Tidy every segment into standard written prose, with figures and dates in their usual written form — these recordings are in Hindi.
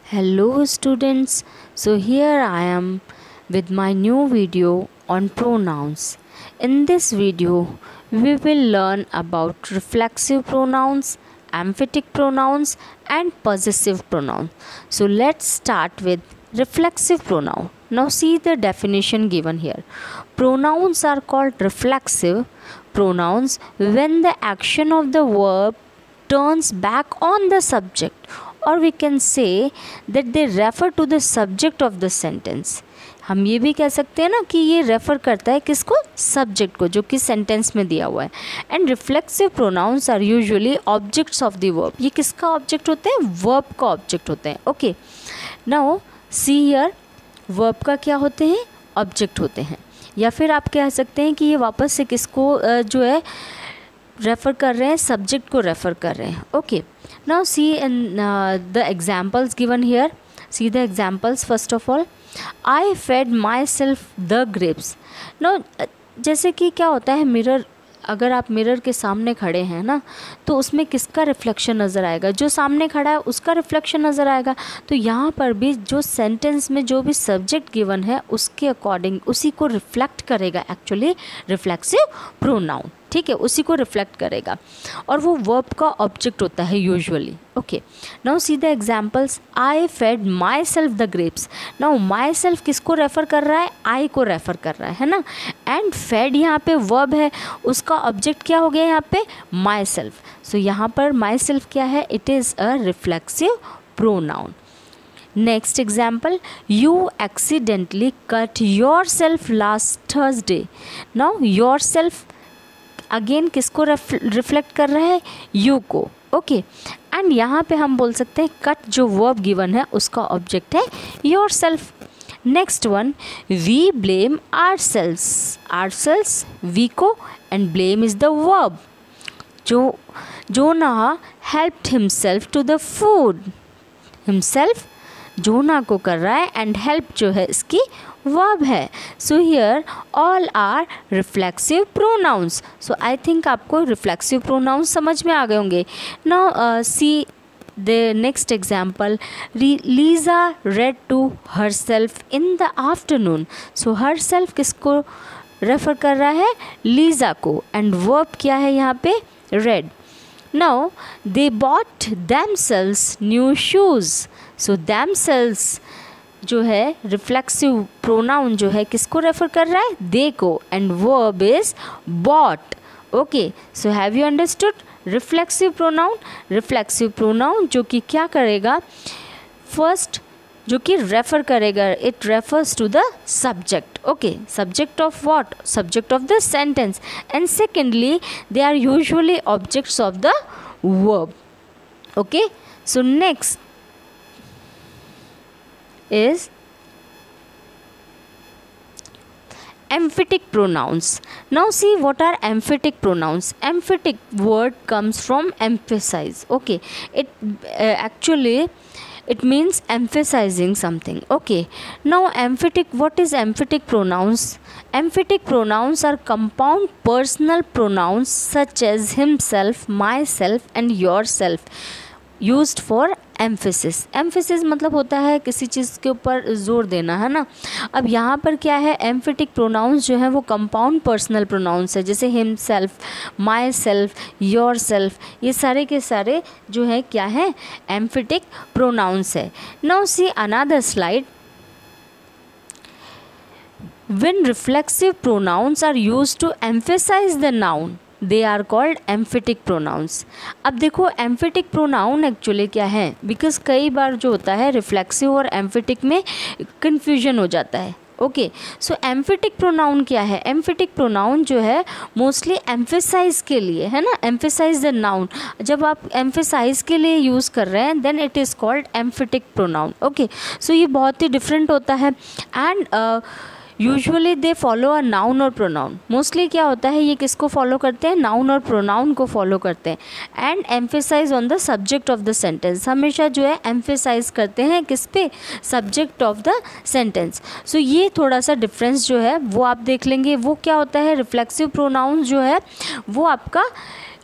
Hello students, so here I am with my new video on pronouns. In this video, we will learn about reflexive pronouns, emphatic pronouns and possessive pronouns. So let's start with reflexive pronoun. Now see the definition given here. Pronouns are called reflexive pronouns when the action of the verb turns back on the subject, और we can say that they refer to the subject of the sentence. हम ये भी कह सकते हैं ना कि ये रेफ़र करता है किसको, सब्जेक्ट को, जो कि सेंटेंस में दिया हुआ है. And reflexive pronouns are usually objects of the verb. ये किसका ऑब्जेक्ट होते हैं, वर्ब का ऑब्जेक्ट होते हैं. Okay, now see here, verb का क्या होते हैं, ऑब्जेक्ट होते हैं. या फिर आप कह सकते हैं कि ये वापस से किसको जो है रेफ़र कर रहे हैं, सब्जेक्ट को रेफ़र कर रहे हैं. Okay, now see in the examples given here. See the examples. First of all, I fed myself the grapes. Now जैसे कि क्या होता है, मिरर, अगर आप मिरर के सामने खड़े हैं ना, तो उसमें किसका रिफ्लेक्शन नज़र आएगा, जो सामने खड़ा है उसका रिफ्लेक्शन नज़र आएगा. तो यहाँ पर भी जो सेंटेंस में जो भी सब्जेक्ट गिवन है उसके अकॉर्डिंग उसी को रिफ्लेक्ट करेगा एक्चुअली रिफ्लेक्सिव प्रोनाउन. ठीक है, उसी को रिफ्लेक्ट करेगा और वो वर्ब का ऑब्जेक्ट होता है usually. Okay, now see the examples. I fed myself the grapes. Now myself किसको रेफ़र कर रहा है, आई को रेफ़र कर रहा है ना. एंड फेड यहाँ पे वर्ब है, उसका ऑब्जेक्ट क्या हो गया यहाँ पे, माई सेल्फ. सो यहाँ पर माई सेल्फ क्या है, it is a reflexive pronoun. Next example, you accidentally cut your self last Thursday. Now your self again किसको रिफ्लेक्ट कर रहा है, यू को. ओके, एंड यहाँ पे हम बोल सकते हैं कट जो वर्ब गिवन है उसका ऑब्जेक्ट है yourself. Next one, we blame ourselves we को, and blame is the verb. Jonah helped himself to the food. Himself Jonah को कर रहा है एंड हेल्प जो है इसकी वर्ब है. So here all are reflexive pronouns. So I think आपको रिफ्लेक्सिव प्रोनाउंस समझ में आ गए होंगे. Now see the next example, Lisa read to herself in the afternoon. So herself किसको रेफ़र कर रहा है, लीज़ा को, एंड वर्ब क्या है यहाँ पे, red. Now they bought themselves new shoes. So themselves जो है रिफ्लेक्सिव प्रोनाउन जो है किसको रेफ़र कर रहा है, दे को, and verb is bought. Okay, so have you understood reflexive pronoun जो कि क्या करेगा, फर्स्ट जो कि रेफ़र करेगा, it refers to the subject. Okay, subject of what, subject of the sentence. And secondly they are usually objects of the verb. Okay, so next is emphatic pronouns. Now see what are emphatic pronouns. Emphatic word comes from emphasize. Okay, it actually it means emphasizing something. Okay, now emphatic, what is emphatic pronouns? Emphatic pronouns are compound personal pronouns such as himself, myself and yourself used for emphasis. Emphasis मतलब होता है किसी चीज़ के ऊपर जोर देना, है ना. अब यहाँ पर क्या है, एम्फेटिक प्रोनाउंस जो है वो कंपाउंड पर्सनल प्रोनाउंस है, जैसे himself, myself, yourself, ये सारे के सारे जो है क्या है, एम्फेटिक प्रोनाउंस है. Now see another slide. When reflexive pronouns are used to emphasize the noun, they are called emphatic pronouns. अब देखो एम्फेटिक प्रोनाउन एक्चुअली क्या है, बिकॉज कई बार जो होता है रिफ्लेक्सिव और एम्फेटिक में कन्फ्यूजन हो जाता है. ओके, सो एम्फेटिक प्रोनाउन क्या है, एम्फेटिक प्रोनाउन जो है मोस्टली एम्फेसाइज के लिए, है ना, एम्फेसाइज द नाउन. जब आप एम्फेसाइज के लिए यूज़ कर रहे हैं then it is called emphatic pronoun. Okay, so ये बहुत ही डिफरेंट होता है. And usually they follow a noun और प्रोनाउन. मोस्टली क्या होता है, ये किसको फॉलो करते हैं, नाउन और प्रोनाउन को फॉलो करते हैं. And emphasize on the subject of the sentence, हमेशा जो है एम्फेसाइज करते हैं किस पे, subject of the sentence. So ये थोड़ा सा डिफरेंस जो है वो आप देख लेंगे. वो क्या होता है, रिफ्लेक्सिव प्रोनाउन जो है वो आपका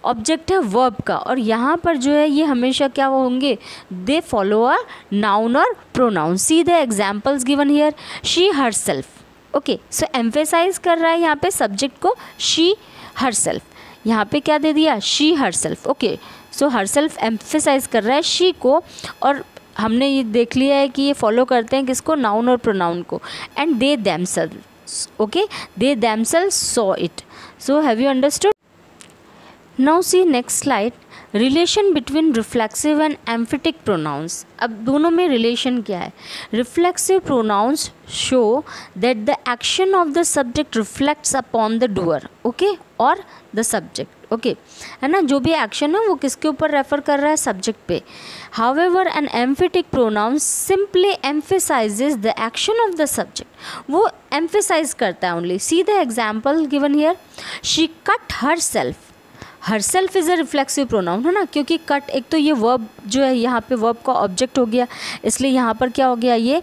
ऑब्जेक्ट है वर्ब का, और यहाँ पर जो है ये हमेशा क्या होंगे, दे फॉलो अ नाउन और pronoun. See the examples given here. She herself. Okay, so emphasize कर रहा है यहाँ पे सब्जेक्ट को, शी हरसेल्फ. यहाँ पे क्या दे दिया, she herself. Okay, so herself emphasize कर रहा है शी को, और हमने ये देख लिया है कि ये फॉलो करते हैं किसको, नाउन और प्रोनाउन को. And they themselves. Okay, they themselves saw it. So have you understood? Now see next slide. Relation between reflexive and emphatic pronouns. अब दोनों में रिलेशन क्या है? Reflexive pronouns show that the action of the subject reflects upon the doer. Okay, और द सब्जेक्ट. ओके, है ना, जो भी एक्शन है वो किसके ऊपर रेफर कर रहा है, सब्जेक्ट पे. However an emphatic pronoun simply emphasises the action of the subject. वो एम्फेसाइज करता है only. See the example given here. She cut herself. Herself is a reflexive pronoun, है ना, क्योंकि कट एक तो ये वर्ब जो है यहाँ पे वर्ब का ऑब्जेक्ट हो गया, इसलिए यहाँ पर क्या हो गया, ये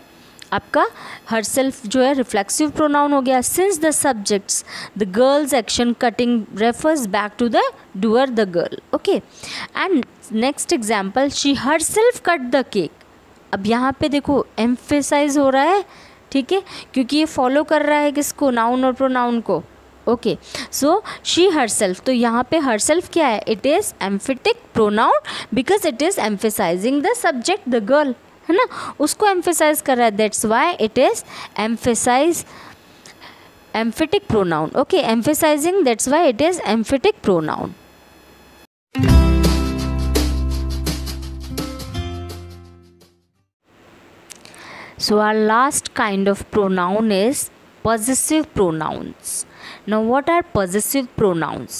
आपका हर सेल्फ जो है रिफ्लेक्सिव प्रोनाउन हो गया. Since the subject's the girl's action cutting refers back to the doer the girl. Okay, and next example. She herself cut the cake. अब यहाँ पे देखो एम्फेसाइज हो रहा है, ठीक है, क्योंकि ये फॉलो कर रहा है किसको, नाउन और प्रोनाउन को. Okay, so she herself. तो यहाँ पे हरसेल्फ क्या है, it is emphatic pronoun because it is emphasising the subject the girl, है ना, उसको एम्फेसाइज कर रहा है. That's why it is emphasise emphatic pronoun. Okay, emphasising, that's why it is emphatic pronoun. So our last kind of pronoun is possessive pronouns. Now what are possessive pronouns?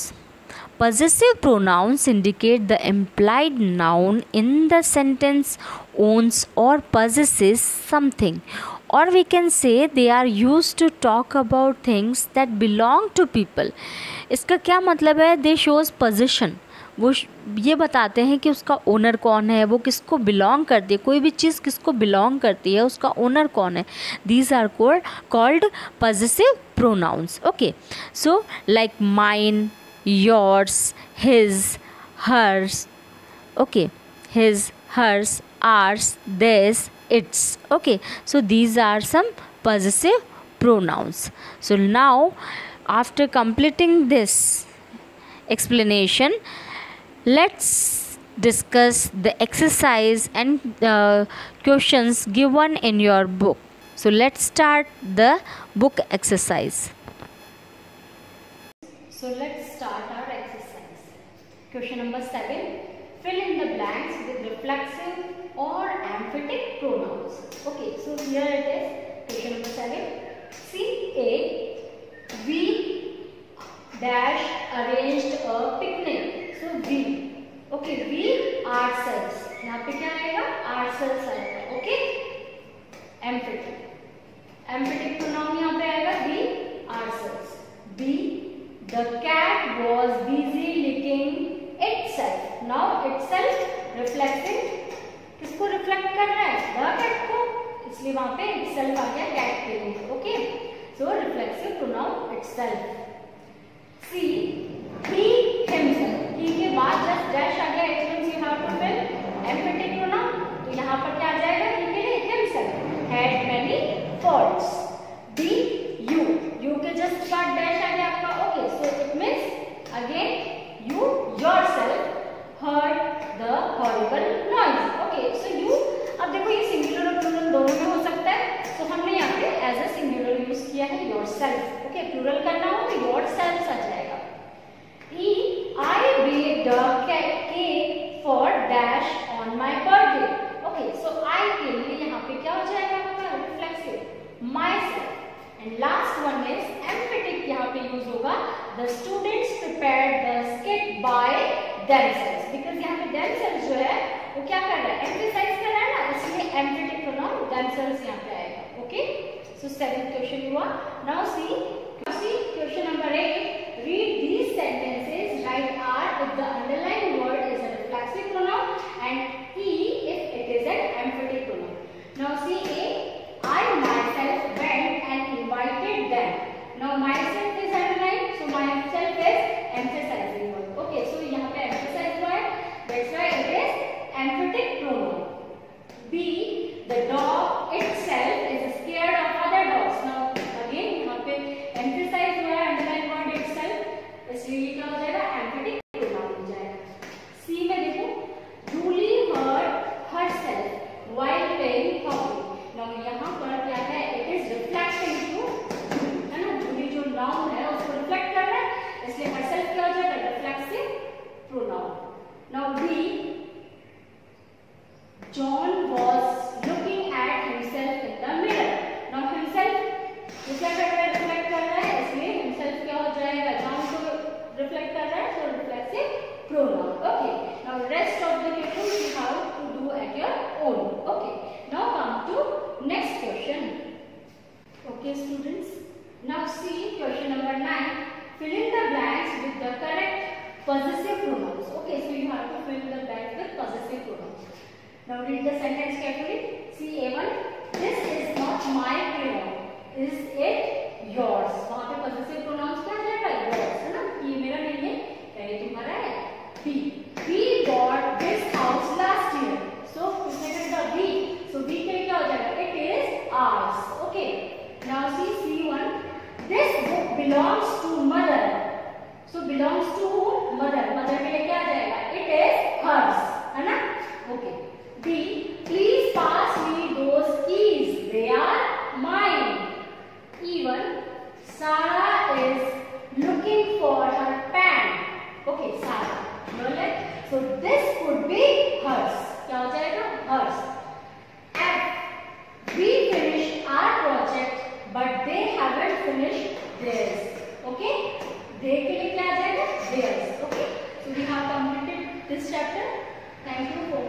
Possessive pronouns indicate the implied noun in the sentence owns or possesses something, or we can say they are used to talk about things that belong to people. इसका क्या मतलब है, they shows possession. वो ये बताते हैं कि उसका ओनर कौन है, वो किसको बिलोंग करती है, कोई भी चीज़ किसको बिलोंग करती है, उसका ओनर कौन है. These are called possessive pronouns. Okay, so like mine, yours, his, hers. Okay, his, hers, ours, this, its. Okay, so these are some possessive pronouns. So now after completing this explanation, let's discuss the exercise and questions given in your book. So let's start the book exercise. So let's start our exercise. Question number 7. Fill in the blanks with reflexive or emphatic pronouns. Okay, so here it is. Question number 7. See A. We dash arranged a picnic. So we, okay, we ourselves. यहाँ पे क्या आएगा, ourselves आएगा. Okay, emphatic pronoun यहाँ पे आएगा we ourselves. B, the cat was busy licking itself. Now itself reflecting, किसको reflect कर रहा है, the cat को, इसलिए वहाँ पे itself आ गया cat के लिए. Okay, so reflexive pronoun itself. C, he himself. he के बाद जस्ट डैश आ गया, it means you have to fill emphatic pronoun. तो यहाँ पर क्या आ जाएगा, he के लिए himself had many faults. D, you के जस्ट बाद डैश आ गया आपका. Okay, so it means again you yourself heard the horrible noise. Okay, so you, अब देखो ये सिंगुलर और प्लूरल दोनों में हो सकता है. सो हमने यहाँ पे एज अ सिंगुलर यूज किया है yourself. ओके, प्लूरल करना हो तो yourself आ जाएगा. E, I baked a cake for dash on my birthday. Okay, so I के लिए यहाँ पे क्या हो जाएगा आपका reflexive myself. And last one is emphatic, यहाँ पे यूज होगा the students prepared the skit by themselves. Because यहाँ पे themselves जो है वो क्या कर रहा है, emphasize कर रहा है ना, इसलिए emphatic pronoun themselves यहाँ पे आएगा. Okay, so 7th question हुआ. Now see question number 8. Read these sentences. Write R if the underlined word is a reflexive pronoun and E if it is an emphatic pronoun. Now see A. I myself went and invited them. Now myself is underlined, so myself is emphasizing word. Okay, so यहाँ पे Now B, John was looking at himself in the mirror. Now himself क्या कर रहा है, रिफ्लेक्ट कर रहा है, इसलिए himself क्या हो जाएगा, John को रिफ्लेक्ट कर रहा है, so reflexive pronoun. Okay. Now rest of the questions you have to do at your own. Okay. Now come to next question. Okay students. Now see question number 9. Fill in the blanks with the correct possessive pronouns. Okay, so you have to fill in the blanks with possessive pronouns. Now read the sentence carefully. See A1. This is not my crayon. Is it yours? वहाँ पे possessive pronouns क्या जाएगा? Yours है ना? ये मेरा नहीं है, ये तुम्हारा है. B. We bought this house last year. So किसने कहा B? So B के लिए क्या हो जाएगा? It is ours. Okay. Now see C1. This book belongs to mother. So belongs to mother. Mother के लिए क्या जाएगा? It is hers. है ना? Okay. B. Please pass me those keys. They are mine. E1. Sarah is looking for her pen. Okay, Sarah. So this could be hers. क्या हो जाएगा? Hers. F. We finished our project, but they haven't finished theirs. Okay? They के लिए क्या आ जाएगा? Theirs. Okay? So we have completed this chapter. Thank you for